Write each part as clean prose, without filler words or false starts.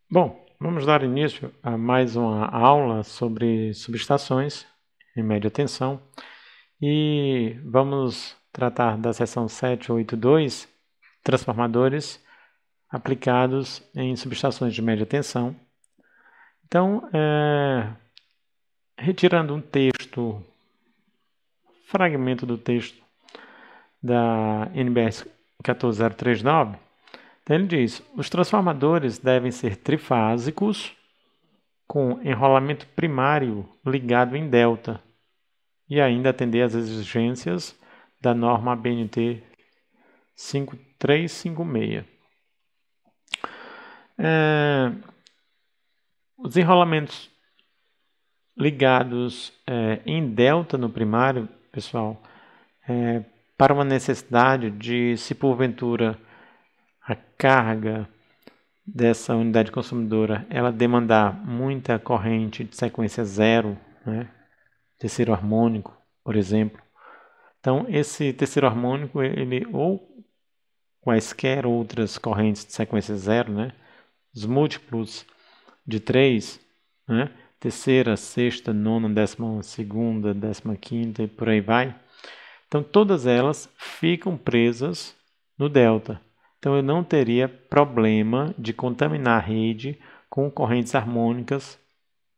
Bom, vamos dar início a mais uma aula sobre subestações em média tensão e vamos tratar da seção 782, transformadores aplicados em subestações de média tensão. Então, retirando um texto, fragmento do texto da NBS 14039, então ele diz: os transformadores devem ser trifásicos com enrolamento primário ligado em delta e ainda atender às exigências da norma ABNT 5356. Os enrolamentos ligados em delta no primário, pessoal, para uma necessidade de, se porventura a carga dessa unidade consumidora ela demandar muita corrente de sequência zero, né? Terceiro harmônico, por exemplo. Então, esse terceiro harmônico, ele ou quaisquer outras correntes de sequência zero, né? Os múltiplos de 3, né? Terceira, sexta, nona, 12ª, 15ª e por aí vai. Então, todas elas ficam presas no delta. Então, eu não teria problema de contaminar a rede com correntes harmônicas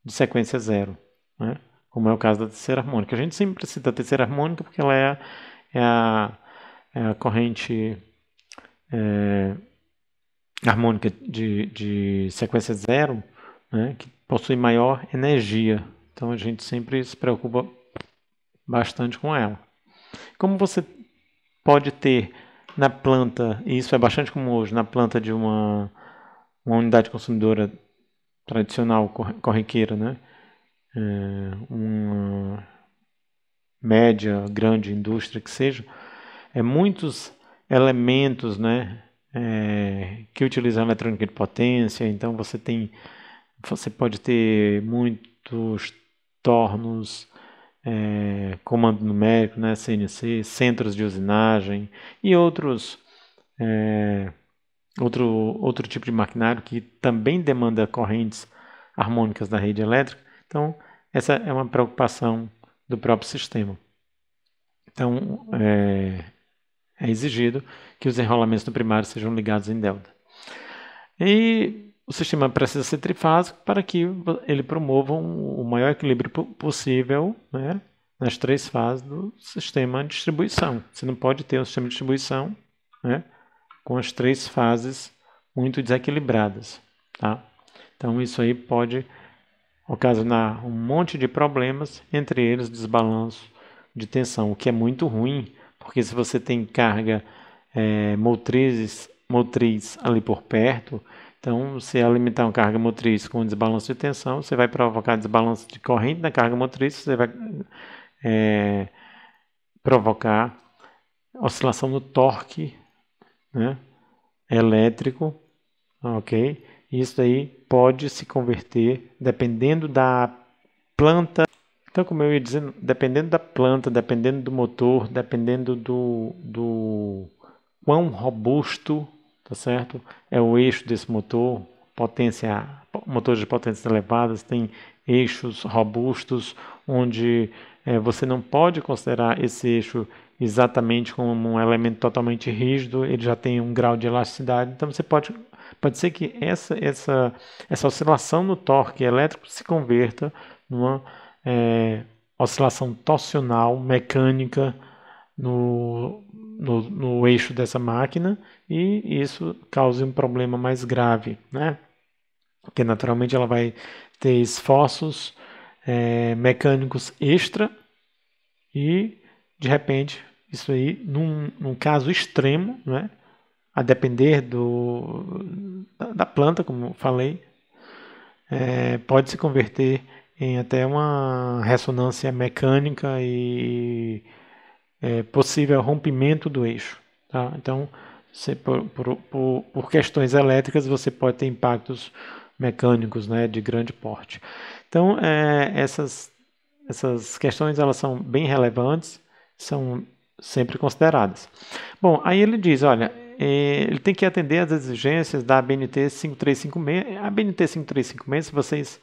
de sequência zero, né? Como é o caso da terceira harmônica. A gente sempre cita a terceira harmônica porque ela é a corrente harmônica de sequência zero, né, que possui maior energia. Então a gente sempre se preocupa bastante com ela. Como você pode ter na planta, e isso é bastante comum hoje, na planta de uma unidade consumidora tradicional, corriqueira, né? Uma média, grande indústria que seja, muitos elementos, né, que utilizam eletrônica de potência. Então você pode ter muitos tornos, comando numérico, né, CNC, centros de usinagem e outro tipo de maquinário que também demanda correntes harmônicas da rede elétrica. Então, essa é uma preocupação do próprio sistema. Então, é exigido que os enrolamentos do primário sejam ligados em delta. E o sistema precisa ser trifásico para que ele promova o maior equilíbrio possível, né, nas 3 fases do sistema de distribuição. Você não pode ter um sistema de distribuição, né, com as 3 fases muito desequilibradas. Tá? Então isso aí pode ocasionar um monte de problemas, entre eles desbalanço de tensão, o que é muito ruim, porque se você tem carga motriz ali por perto, então se alimentar uma carga motriz com desbalanço de tensão, você vai provocar desbalanço de corrente na carga motriz, você vai provocar oscilação no torque, né, elétrico, ok? Isso aí pode se converter, dependendo da planta. Então, como eu ia dizendo, dependendo da planta, dependendo do motor, dependendo do quão robusto, tá certo, é o eixo desse motor, motores de potências elevadas têm eixos robustos, onde você não pode considerar esse eixo exatamente como um elemento totalmente rígido, ele já tem um grau de elasticidade, então você pode ser que essa oscilação no torque elétrico se converta numa oscilação torsional mecânica no eixo dessa máquina, e isso causa um problema mais grave, né? Porque naturalmente ela vai ter esforços mecânicos extra e de repente isso aí, num caso extremo, né, a depender da planta, como eu falei, pode se converter em até uma ressonância mecânica e possível rompimento do eixo. Tá? Então, por questões elétricas, você pode ter impactos mecânicos, né, de grande porte. Então, essas questões elas são bem relevantes, são sempre consideradas. Bom, aí ele diz, olha, ele tem que atender às exigências da ABNT 5356. A ABNT 5356, se vocês,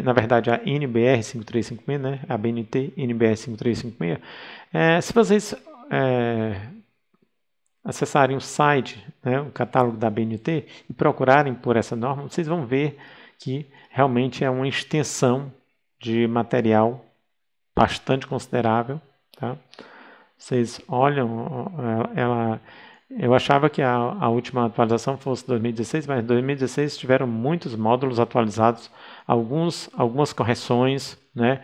na verdade, a NBR 5356, né? A ABNT NBR 5356, se vocês acessarem o site, né, o catálogo da ABNT, e procurarem por essa norma, vocês vão ver que realmente é uma extensão de material bastante considerável. Tá? Vocês olham, eu achava que a última atualização fosse 2016, mas em 2016 tiveram muitos módulos atualizados, algumas correções, né?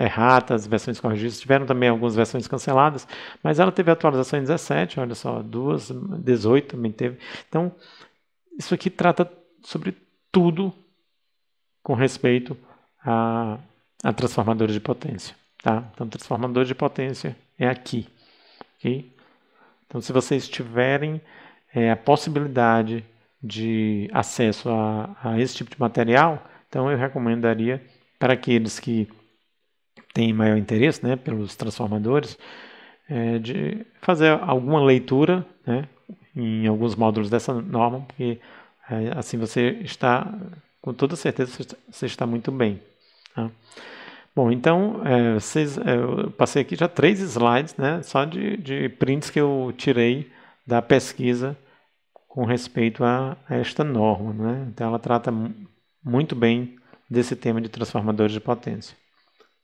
Erratas, versões corrigidas, tiveram também algumas versões canceladas, mas ela teve atualização em 17, olha só, 18 também teve. Então, isso aqui trata sobre tudo com respeito a transformadores de potência. Tá? Então, transformadores de potência é aqui. Okay? Então, se vocês tiverem a possibilidade de acesso a esse tipo de material, então eu recomendaria para aqueles que têm maior interesse, né, pelos transformadores, de fazer alguma leitura, né, em alguns módulos dessa norma, porque assim você está, com toda certeza, você está muito bem. Tá? Bom, então, eu passei aqui já 3 slides, né, só de prints que eu tirei da pesquisa com respeito a esta norma. Né? Então, ela trata muito bem desse tema de transformadores de potência.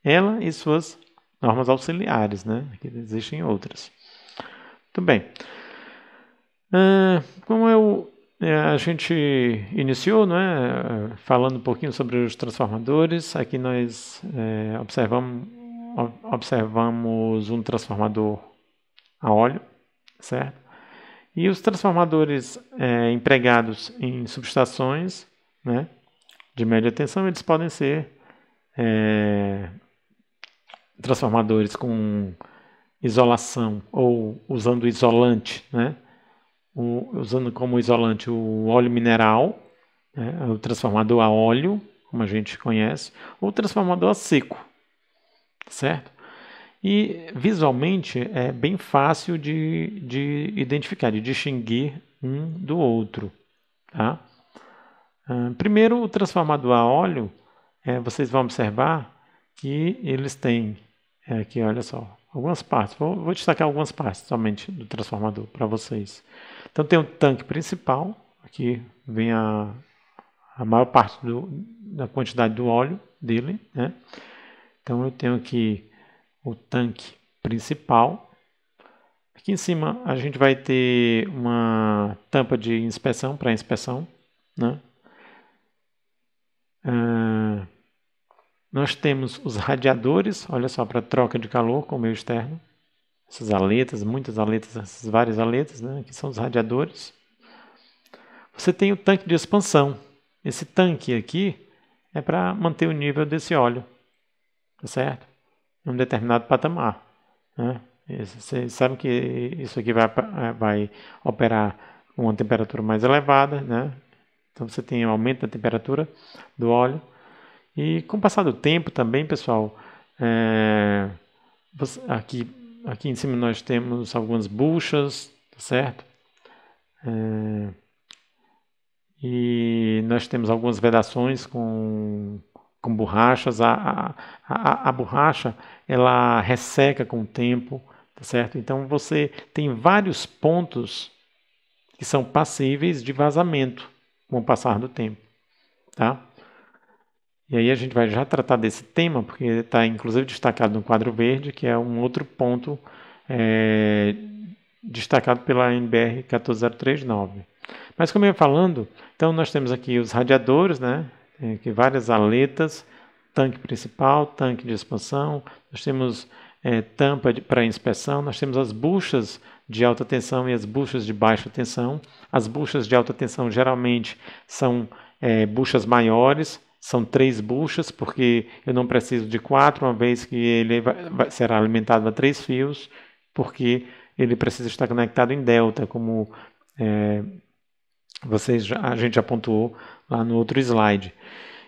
Ela e suas normas auxiliares, né? Aqui existem outras. Muito bem. Como a gente iniciou, né, falando um pouquinho sobre os transformadores, aqui nós observamos um transformador a óleo, certo? E os transformadores empregados em subestações, né, de média tensão, eles podem ser transformadores com isolação ou usando isolante, né? Usando como isolante o óleo mineral, né? O transformador a óleo, como a gente conhece, ou o transformador a seco, certo? E visualmente é bem fácil de identificar, de distinguir um do outro, tá? Primeiro, o transformador a óleo, vocês vão observar que eles têm, aqui olha só, algumas partes, vou destacar algumas partes somente do transformador para vocês. Então tem o tanque principal, aqui vem a maior parte da quantidade do óleo dele, né? Então eu tenho aqui o tanque principal. Aqui em cima a gente vai ter uma tampa de inspeção para inspeção, né? Nós temos os radiadores, olha só, para troca de calor com o meio externo. Essas aletas, muitas aletas, essas várias aletas, né, que são os radiadores. Você tem o tanque de expansão. Esse tanque aqui é para manter o nível desse óleo, tá certo? Em um determinado patamar. Né? Vocês sabem que isso aqui vai operar com uma temperatura mais elevada, né? Então você tem um aumento da temperatura do óleo. E com o passar do tempo também, pessoal, aqui em cima nós temos algumas buchas, tá certo? E nós temos algumas vedações com borrachas. A borracha, ela resseca com o tempo, tá certo? Então você tem vários pontos que são passíveis de vazamento com o passar do tempo, tá? E aí a gente vai já tratar desse tema, porque está inclusive destacado no quadro verde, que é um outro ponto destacado pela NBR 14039. Mas como eu ia falando, então nós temos aqui os radiadores, né? Tem aqui várias aletas, tanque principal, tanque de expansão, nós temos tampa para inspeção, nós temos as buchas de alta tensão e as buchas de baixa tensão. As buchas de alta tensão geralmente são buchas maiores, são 3 buchas, porque eu não preciso de 4, uma vez que ele será alimentado a 3 fios, porque ele precisa estar conectado em delta, como a gente já pontuou lá no outro slide.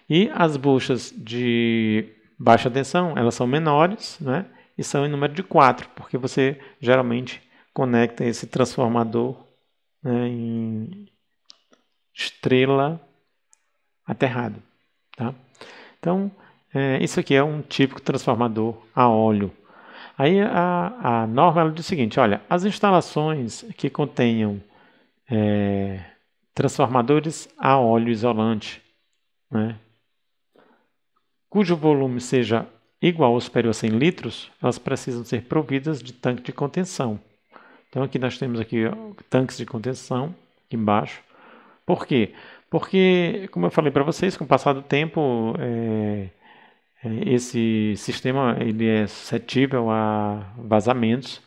E as buchas de baixa tensão, elas são menores, né? E são em número de 4, porque você geralmente conecta esse transformador, né, em estrela aterrado. Tá? Então, isso aqui é um típico transformador a óleo. Aí a norma ela diz o seguinte, olha, as instalações que contenham transformadores a óleo isolante, né, cujo volume seja igual ou superior a 100 litros, elas precisam ser providas de tanque de contenção. Então aqui nós temos aqui tanques de contenção, aqui embaixo. Por quê? Porque, como eu falei para vocês, com o passar do tempo, esse sistema ele é suscetível a vazamentos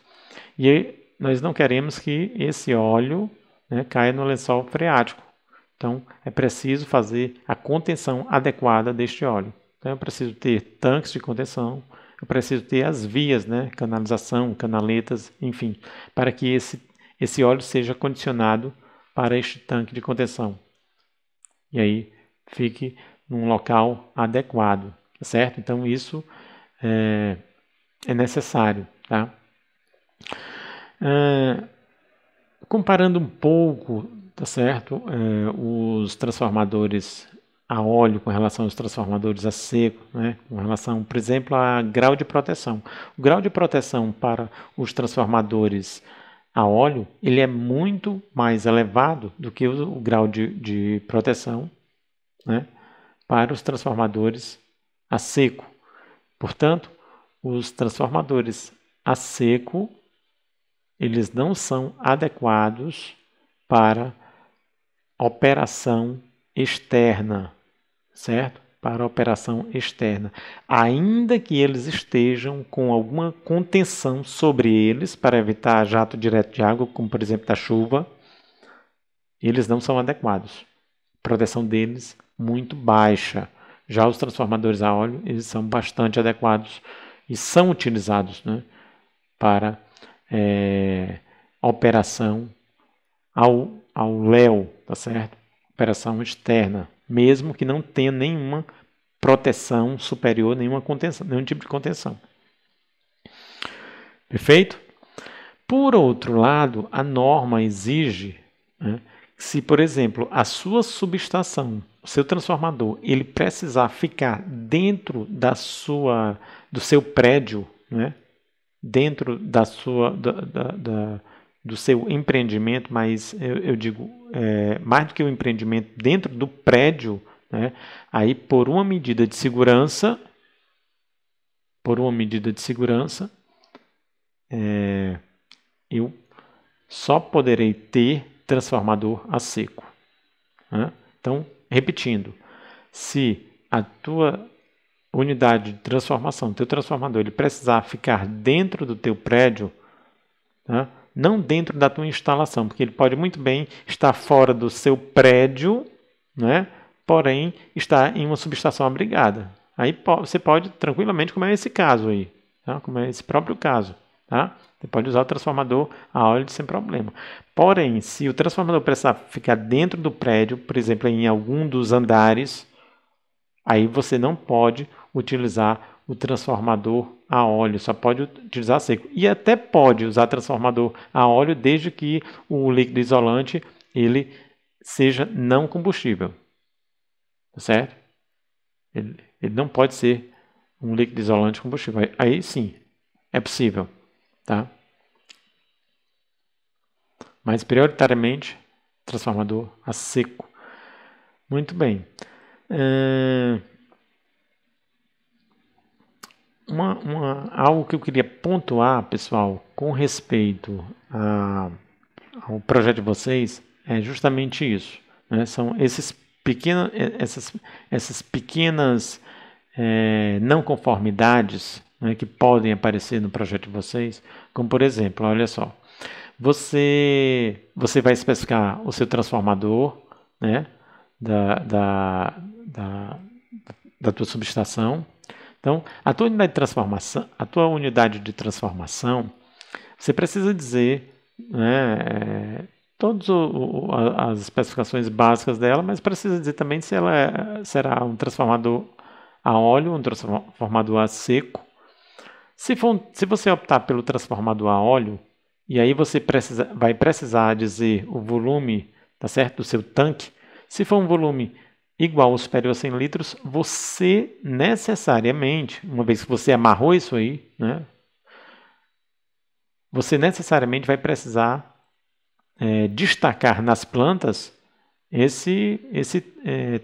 e nós não queremos que esse óleo, né, caia no lençol freático. Então é preciso fazer a contenção adequada deste óleo. Então eu preciso ter tanques de contenção, eu preciso ter as vias, né, canalização, canaletas, enfim, para que esse óleo seja condicionado para este tanque de contenção. E aí fique num local adequado, certo? Então isso é necessário, tá? Comparando um pouco, tá certo? Os transformadores a óleo com relação aos transformadores a seco, né? Com relação, por exemplo, a grau de proteção. O grau de proteção para os transformadores a óleo ele é muito mais elevado do que o grau de proteção, né, para os transformadores a seco. Portanto, os transformadores a seco eles não são adequados para operação externa, certo? Para operação externa, ainda que eles estejam com alguma contenção sobre eles para evitar jato direto de água, como por exemplo da chuva, eles não são adequados. A proteção deles muito baixa. Já os transformadores a óleo, eles são bastante adequados e são utilizados, né, para operação ao léu, tá certo? Operação externa, mesmo que não tenha nenhuma proteção superior, nenhuma contenção, nenhum tipo de contenção. Perfeito? Por outro lado, a norma exige, né, que se, por exemplo, a sua subestação, o seu transformador, ele precisar ficar dentro do seu prédio, né, dentro do seu empreendimento, mas eu digo mais do que o empreendimento, dentro do prédio, né, aí por uma medida de segurança, eu só poderei ter transformador a seco, né? Então, repetindo, se a tua unidade de transformação, teu transformador, ele precisar ficar dentro do teu prédio, né, não dentro da tua instalação, porque ele pode muito bem estar fora do seu prédio, né, porém estar em uma subestação abrigada. Aí você pode tranquilamente, como é esse caso aí, tá? Como é esse próprio caso, tá? Você pode usar o transformador a óleo sem problema. Porém, se o transformador precisar ficar dentro do prédio, por exemplo, em algum dos andares, aí você não pode utilizar o transformador a óleo, só pode utilizar seco. E até pode usar transformador a óleo desde que o líquido isolante ele seja não combustível. Certo? Ele não pode ser um líquido isolante combustível. Aí sim, é possível. Tá? Mas prioritariamente, transformador a seco. Muito bem. Algo que eu queria pontuar, pessoal, com respeito ao projeto de vocês, é justamente isso, né? São essas pequenas não conformidades, né, que podem aparecer no projeto de vocês, como por exemplo, olha só, você vai especificar o seu transformador, né, da tua subestação. Então, a tua unidade de transformação, você precisa dizer, né, todas as especificações básicas dela, mas precisa dizer também se ela será um transformador a óleo, um transformador a seco. Se você optar pelo transformador a óleo, E aí você vai precisar dizer o volume, tá certo, do seu tanque. Se for um volume igual ou superior a 100 litros, você necessariamente, uma vez que você amarrou isso aí, né, você necessariamente vai precisar destacar nas plantas esse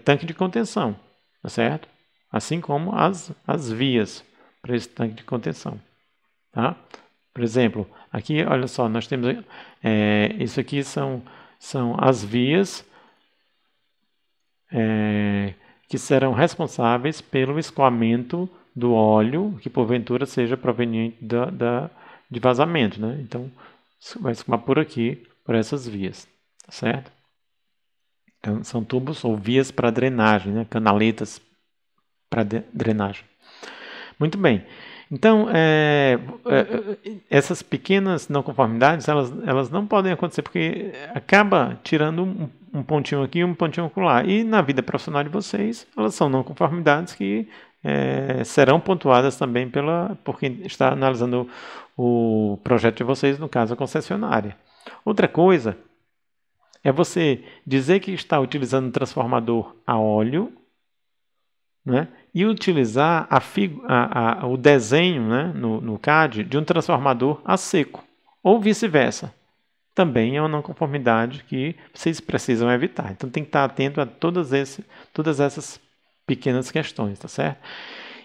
tanque de contenção, tá certo? Assim como as vias para esse tanque de contenção, tá? Por exemplo, aqui, olha só, nós temos isso aqui são as vias que serão responsáveis pelo escoamento do óleo que porventura seja proveniente de vazamento, né? Então, vai escoar por aqui, por essas vias, tá certo? Então, são tubos ou vias para drenagem, né? Canaletas para drenagem. Muito bem. Então, essas pequenas não conformidades, elas não podem acontecer porque acaba tirando um pontinho aqui e um pontinho acolá. E na vida profissional de vocês, elas são não conformidades que serão pontuadas também por quem está analisando o projeto de vocês, no caso a concessionária. Outra coisa é você dizer que está utilizando um transformador a óleo, né, e utilizar o desenho, né, no CAD de um transformador a seco, ou vice-versa. Também é uma não conformidade que vocês precisam evitar. Então tem que estar atento a todas essas pequenas questões, tá certo?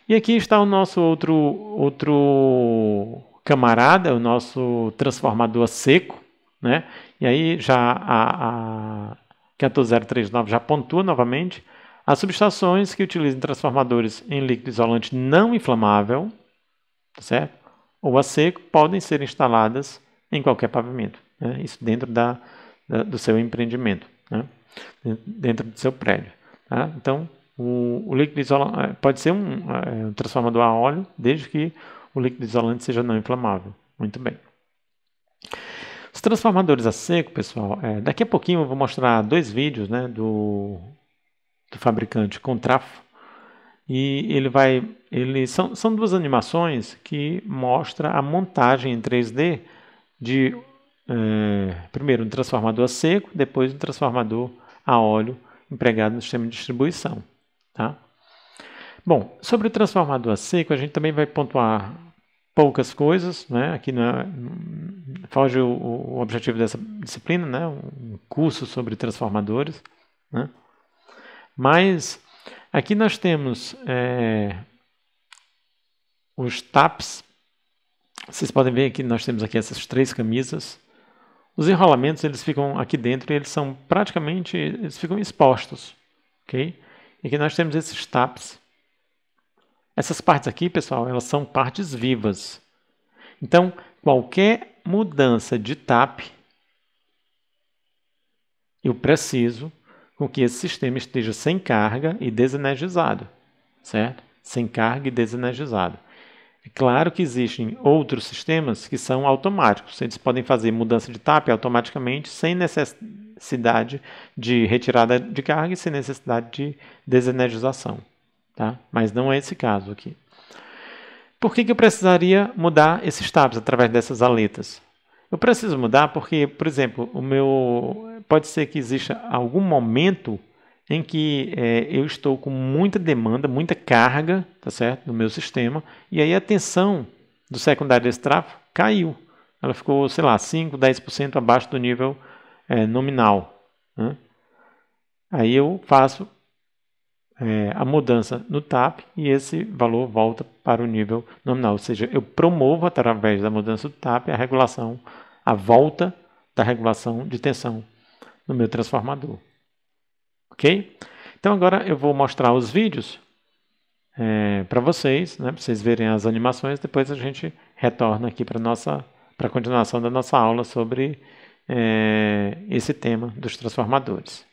E aqui está o nosso outro camarada, o nosso transformador a seco, né? E aí já a 14039 já pontua novamente as subestações que utilizam transformadores em líquido isolante não inflamável, tá certo? Ou a seco, podem ser instaladas em qualquer pavimento, né? Isso dentro do seu empreendimento, né? Dentro do seu prédio, tá? Então, o líquido isolante pode ser um transformador a óleo, desde que o líquido isolante seja não inflamável. Muito bem. Os transformadores a seco, pessoal, daqui a pouquinho eu vou mostrar 2 vídeos, né, do fabricante Contrafo. E são 2 animações que mostram a montagem em 3D de primeiro um transformador a seco, depois um transformador a óleo empregado no sistema de distribuição, tá? Bom, sobre o transformador a seco, a gente também vai pontuar poucas coisas, né? Aqui foge o objetivo dessa disciplina, né? Um curso sobre transformadores, né? Mas aqui nós temos os TAPs. Vocês podem ver que nós temos aqui essas 3 camisas. Os enrolamentos eles ficam aqui dentro e eles ficam expostos, ok? E aqui nós temos esses TAPs. Essas partes aqui, pessoal, elas são partes vivas. Então, qualquer mudança de TAP, eu preciso com que esse sistema esteja sem carga e desenergizado, certo? Sem carga e desenergizado. É claro que existem outros sistemas que são automáticos. Eles podem fazer mudança de TAP automaticamente, sem necessidade de retirada de carga e sem necessidade de desenergização, tá? Mas não é esse caso aqui. Por que eu precisaria mudar esses TAPs através dessas aletas? Eu preciso mudar porque, por exemplo, pode ser que exista algum momento em que eu estou com muita demanda, muita carga, tá certo, no meu sistema, e aí a tensão do secundário desse tráfego caiu. Ela ficou, sei lá, 5, 10% abaixo do nível nominal, né? Aí eu faço a mudança no TAP e esse valor volta para o nível nominal. Ou seja, eu promovo através da mudança do TAP a volta da regulação de tensão no meu transformador. Ok? Então agora eu vou mostrar os vídeos para vocês, né, para vocês verem as animações. Depois a gente retorna aqui para a continuação da nossa aula sobre esse tema dos transformadores.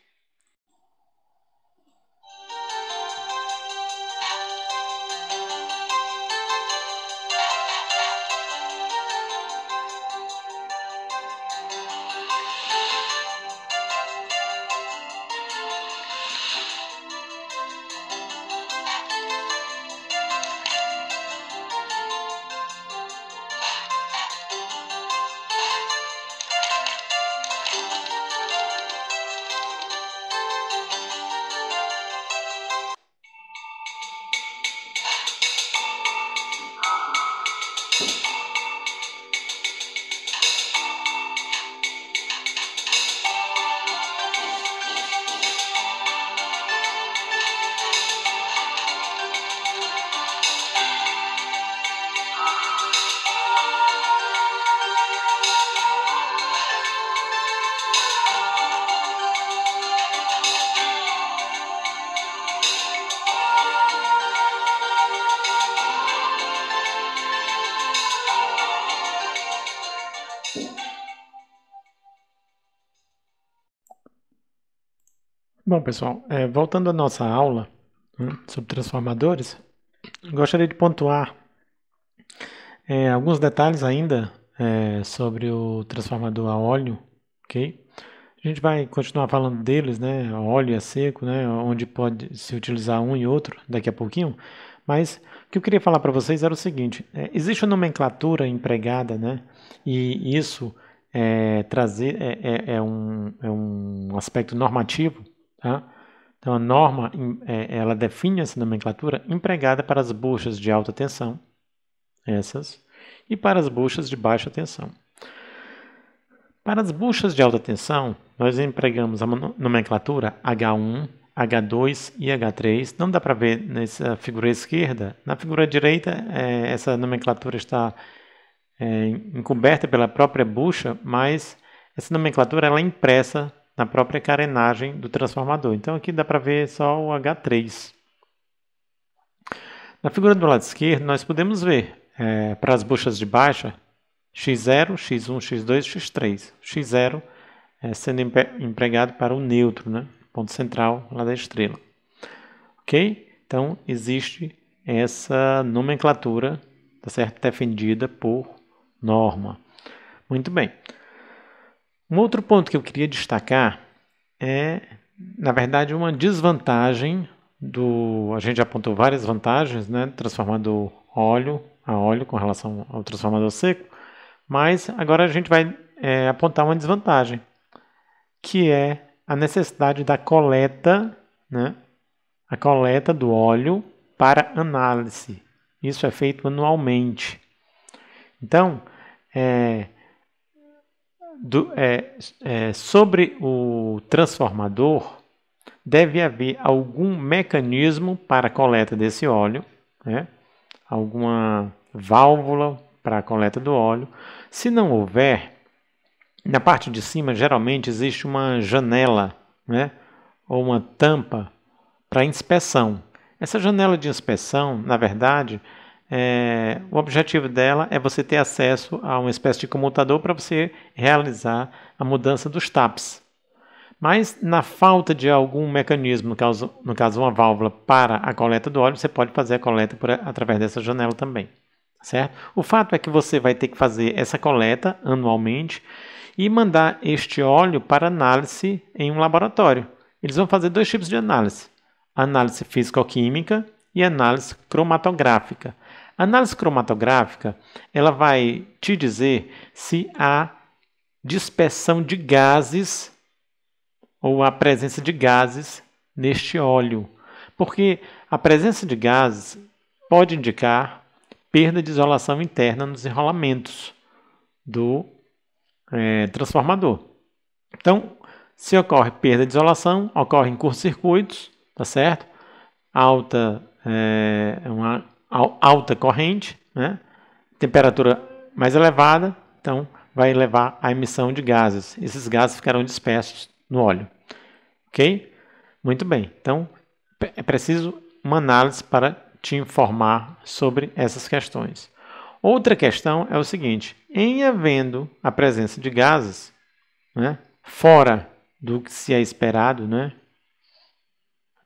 Bom, pessoal, voltando à nossa aula, né, sobre transformadores, gostaria de pontuar alguns detalhes ainda sobre o transformador a óleo, ok? A gente vai continuar falando deles, né? A óleo e a seco, né? Onde pode se utilizar um e outro daqui a pouquinho. Mas o que eu queria falar para vocês era o seguinte: existe uma nomenclatura empregada, né? E isso é um aspecto normativo, tá? Então a norma ela define essa nomenclatura empregada para as buchas de alta tensão, essas, e para as buchas de baixa tensão. Para as buchas de alta tensão, nós empregamos a nomenclatura H1, H2 e H3. Não dá para ver nessa figura esquerda. Na figura direita, essa nomenclatura está encoberta pela própria bucha, mas essa nomenclatura ela é impressa na própria carenagem do transformador. Então aqui dá para ver só o H3. Na figura do lado esquerdo, nós podemos ver para as buchas de baixa, X0, X1, X2, X3. X0 sendo empregado para o neutro, né? Ponto central lá da estrela. Ok? Então, existe essa nomenclatura, tá certo? Defendida por norma. Muito bem. Um outro ponto que eu queria destacar é, na verdade, uma desvantagem a gente já apontou várias vantagens, né? Transformador a óleo com relação ao transformador seco, mas agora a gente vai apontar uma desvantagem, que é a necessidade da coleta, né? A coleta do óleo para análise. Isso é feito anualmente. Então, sobre o transformador, deve haver algum mecanismo para a coleta desse óleo, né? Alguma válvula para a coleta do óleo. Se não houver, na parte de cima geralmente existe uma janela, né? Ou uma tampa para inspeção. Essa janela de inspeção, na verdade, o objetivo dela é você ter acesso a uma espécie de comutador para você realizar a mudança dos taps. Mas na falta de algum mecanismo, no caso uma válvula para a coleta do óleo, você pode fazer a coleta através dessa janela também. Certo? O fato é que você vai ter que fazer essa coleta anualmente e mandar este óleo para análise em um laboratório. Eles vão fazer dois tipos de análise: análise físico-química e análise cromatográfica. A análise cromatográfica ela vai te dizer se há dispersão de gases ou a presença de gases neste óleo, porque a presença de gases pode indicar perda de isolação interna nos enrolamentos do transformador. Então, se ocorre perda de isolação, ocorrem curto-circuitos, tá certo? Uma alta corrente, né? Temperatura mais elevada, então vai levar à emissão de gases. Esses gases ficarão dispersos no óleo. Ok? Muito bem. Então, é preciso uma análise para te informar sobre essas questões. Outra questão é o seguinte: em havendo a presença de gases, né, fora do que se é esperado, né,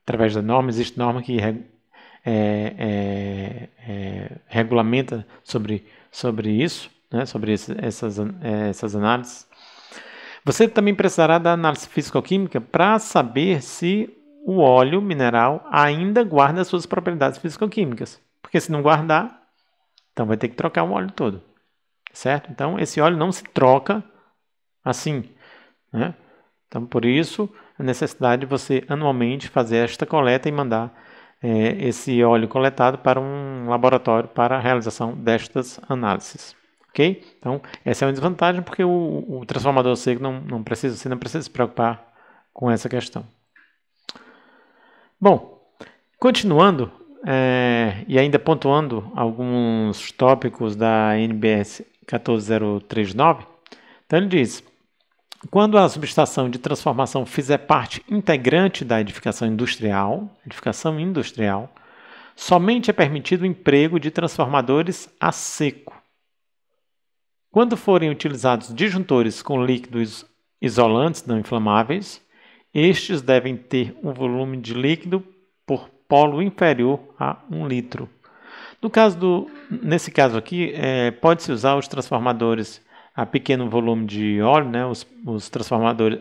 através da norma, existe norma que regulamenta sobre isso, né, sobre essas análises. Você também precisará da análise físico-química para saber se o óleo mineral ainda guarda as suas propriedades físico-químicas. Porque se não guardar, então vai ter que trocar o óleo todo. Certo? Então, esse óleo não se troca assim, né? Então, por isso, a necessidade de você anualmente fazer esta coleta e mandar esse óleo coletado para um laboratório para a realização destas análises. Ok? Então, essa é uma desvantagem porque o transformador seco você não precisa se preocupar com essa questão. Bom, continuando e ainda pontuando alguns tópicos da NBS 14039, então ele diz: quando a subestação de transformação fizer parte integrante da edificação industrial, somente é permitido o emprego de transformadores a seco. Quando forem utilizados disjuntores com líquidos isolantes não inflamáveis estes devem ter um volume de líquido por polo inferior a 1 litro. Nesse caso aqui, pode-se usar os transformadores a pequeno volume de óleo, né? Os transformadores,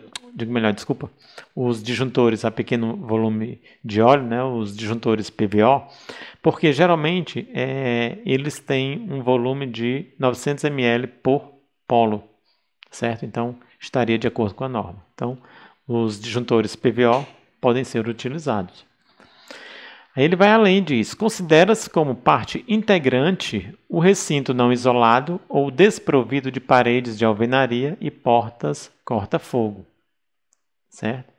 os disjuntores a pequeno volume de óleo, né? Os disjuntores PVO, porque geralmente eles têm um volume de 900 ml por polo, certo? Então, estaria de acordo com a norma. Então, os disjuntores PVO podem ser utilizados. Aí ele vai além disso. Considera-se como parte integrante o recinto não isolado ou desprovido de paredes de alvenaria e portas corta-fogo. Certo?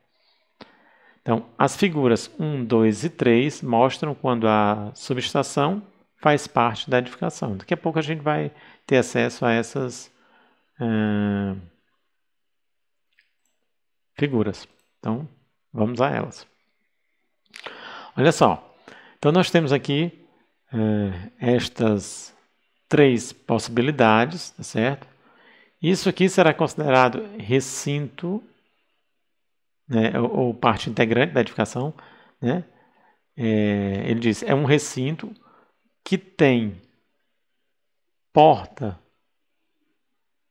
Então, as figuras 1, 2 e 3 mostram quando a subestação faz parte da edificação. Daqui a pouco a gente vai ter acesso a essas figuras. Então, vamos a elas. Olha só, então nós temos aqui estas 3 possibilidades, tá certo? Isso aqui será considerado recinto, né, ou parte integrante da edificação, né? Ele diz, é um recinto que tem porta,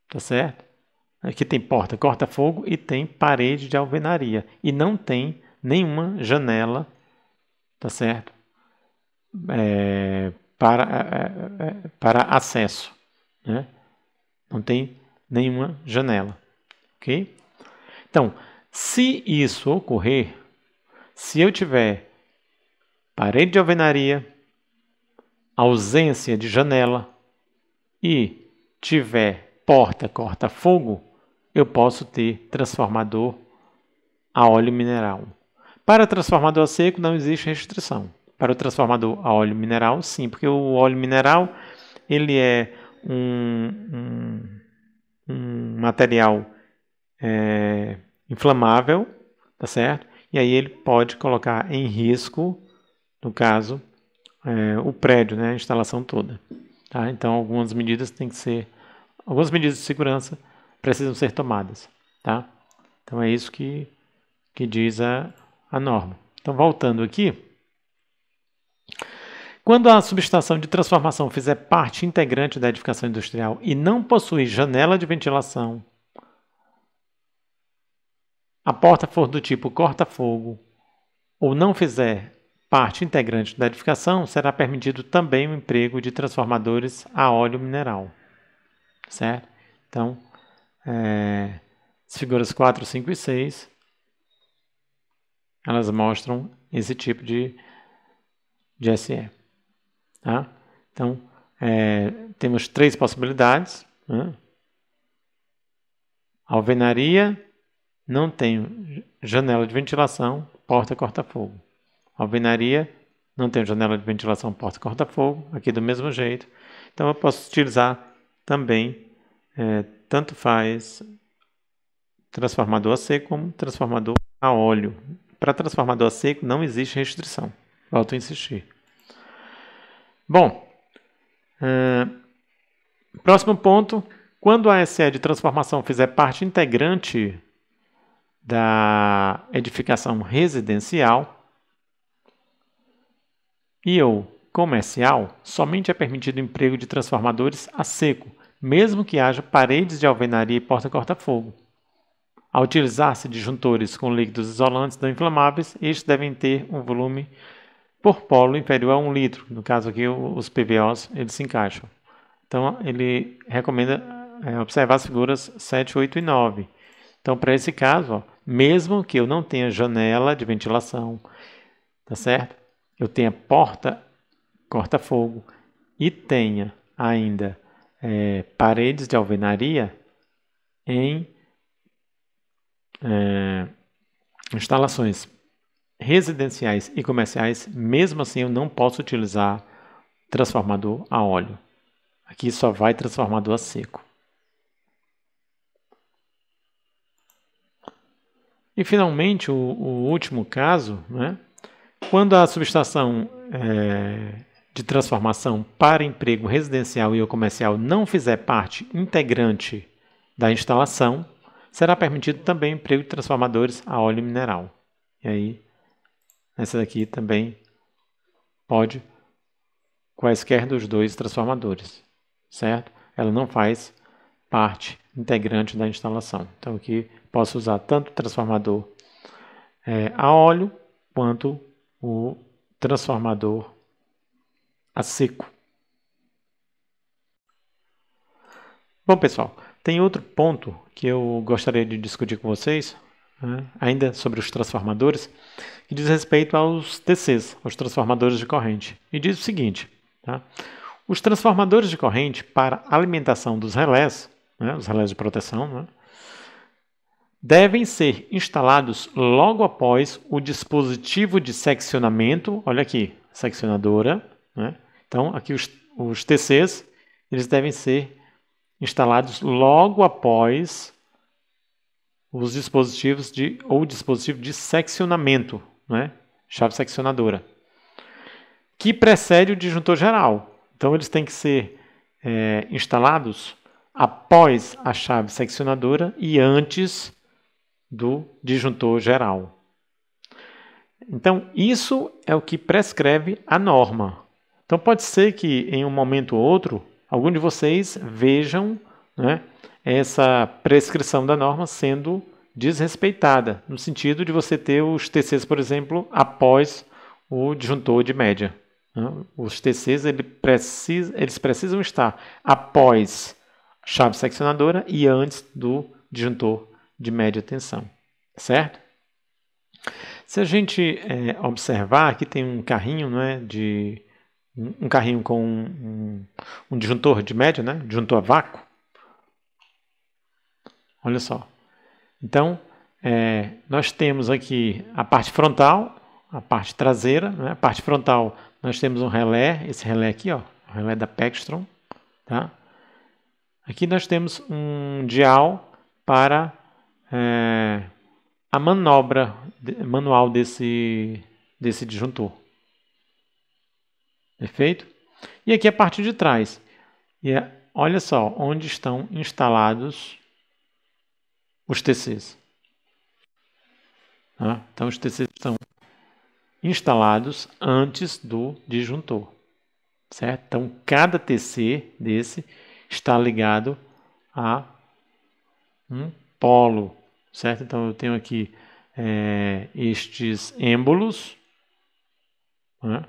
tá certo? Aqui tem porta corta-fogo e tem parede de alvenaria e não tem nenhuma janela, tá certo? Para acesso, né? Não tem nenhuma janela, ok? Então, se isso ocorrer, se eu tiver parede de alvenaria, ausência de janela e tiver porta corta-fogo, eu posso ter transformador a óleo mineral. Para transformador a seco não existe restrição. Para o transformador a óleo mineral, sim, porque o óleo mineral ele é um material inflamável, tá certo? E aí ele pode colocar em risco, no caso, o prédio, né, a instalação toda. Tá? Então, algumas medidas de segurança precisam ser tomadas. Tá? Então, é isso que diz a norma. Então, voltando aqui. Quando a subestação de transformação fizer parte integrante da edificação industrial e não possuir janela de ventilação, a porta for do tipo corta-fogo ou não fizer parte integrante da edificação, será permitido também o emprego de transformadores a óleo mineral. Certo? Então, as figuras 4, 5 e 6, elas mostram esse tipo de SE. Tá? Então, temos 3 possibilidades. Né? Alvenaria, não tem janela de ventilação, porta corta-fogo. Alvenaria, não tem janela de ventilação, porta corta-fogo, aqui do mesmo jeito. Então, eu posso utilizar também, tanto faz transformador a seco como transformador a óleo. Para transformador a seco não existe restrição. Volto a insistir. Bom, próximo ponto. Quando a SE de transformação fizer parte integrante da edificação residencial ou comercial, somente é permitido o emprego de transformadores a seco, mesmo que haja paredes de alvenaria e porta corta-fogo. Ao utilizar-se disjuntores com líquidos isolantes não inflamáveis, estes devem ter um volume por polo inferior a 1 litro. No caso aqui, os PVOs eles se encaixam. Então, ele recomenda observar as figuras 7, 8 e 9. Então, para esse caso, mesmo que eu não tenha janela de ventilação, tá certo? Eu tenha porta corta-fogo e tenha ainda paredes de alvenaria em instalações residenciais e comerciais, mesmo assim eu não posso utilizar transformador a óleo. Aqui só vai transformador a seco. E finalmente o último caso, né? Quando a subestação de transformação para emprego residencial e ou comercial não fizer parte integrante da instalação, será permitido também o emprego de transformadores a óleo mineral. E aí, essa daqui também pode quaisquer dos dois transformadores, certo? Ela não faz parte integrante da instalação. Então aqui posso usar tanto o transformador a óleo quanto o transformador a seco. Bom, pessoal, tem outro ponto que eu gostaria de discutir com vocês, né, ainda sobre os transformadores, que diz respeito aos TCs, aos transformadores de corrente. E diz o seguinte, tá? Os transformadores de corrente para alimentação dos relés, né, os relés de proteção, né, devem ser instalados logo após o dispositivo de seccionamento. Olha aqui, seccionadora. Né? Então, aqui os TCs eles devem ser instalados logo após os dispositivos ou dispositivo de seccionamento, né? Chave seccionadora, que precede o disjuntor geral. Então, eles têm que ser instalados após a chave seccionadora e antes do disjuntor geral. Então, isso é o que prescreve a norma. Então, pode ser que em um momento ou outro, algum de vocês vejam, né, essa prescrição da norma sendo desrespeitada, no sentido de você ter os TCs, por exemplo, após o disjuntor de média. Os TCs eles precisam estar após a chave seccionadora e antes do disjuntor de média tensão, certo? Se a gente observar, aqui tem um carrinho, né, um carrinho com um disjuntor de média, né, disjuntor a vácuo. Olha só. Então, nós temos aqui a parte frontal, a parte traseira. Né, a parte frontal, nós temos um relé, esse relé aqui, ó, o relé da Pextron. Tá? Aqui nós temos um dial para a manobra manual desse disjuntor. Perfeito? E aqui a parte de trás. E olha só onde estão instalados os TCs. Tá? Então, os TCs estão instalados antes do disjuntor. Certo? Então, cada TC desse está ligado a um polo. Certo? Então, eu tenho aqui estes êmbolos. Né?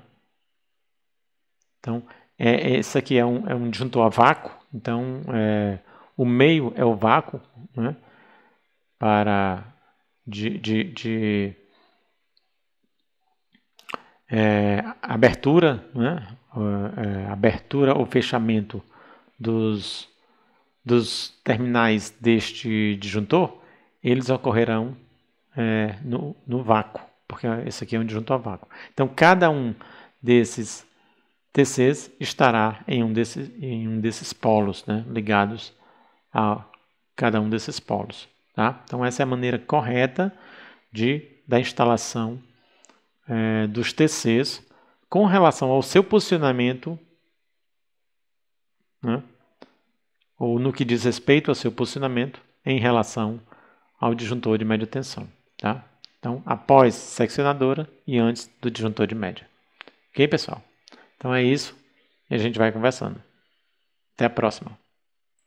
Então, esse aqui é um disjuntor a vácuo. Então, o meio é o vácuo, né? Para abertura, né? Abertura ou fechamento dos terminais deste disjuntor, eles ocorrerão no vácuo, porque esse aqui é um disjuntor a vácuo. Então, cada um desses TCs estará em um desses polos, né, ligados a cada um desses polos. Tá? Então, essa é a maneira correta da instalação dos TCs com relação ao seu posicionamento, né, ou no que diz respeito ao seu posicionamento em relação ao disjuntor de média tensão. Tá? Então, após seccionadora e antes do disjuntor de média. Ok, pessoal? Então é isso e a gente vai conversando. Até a próxima.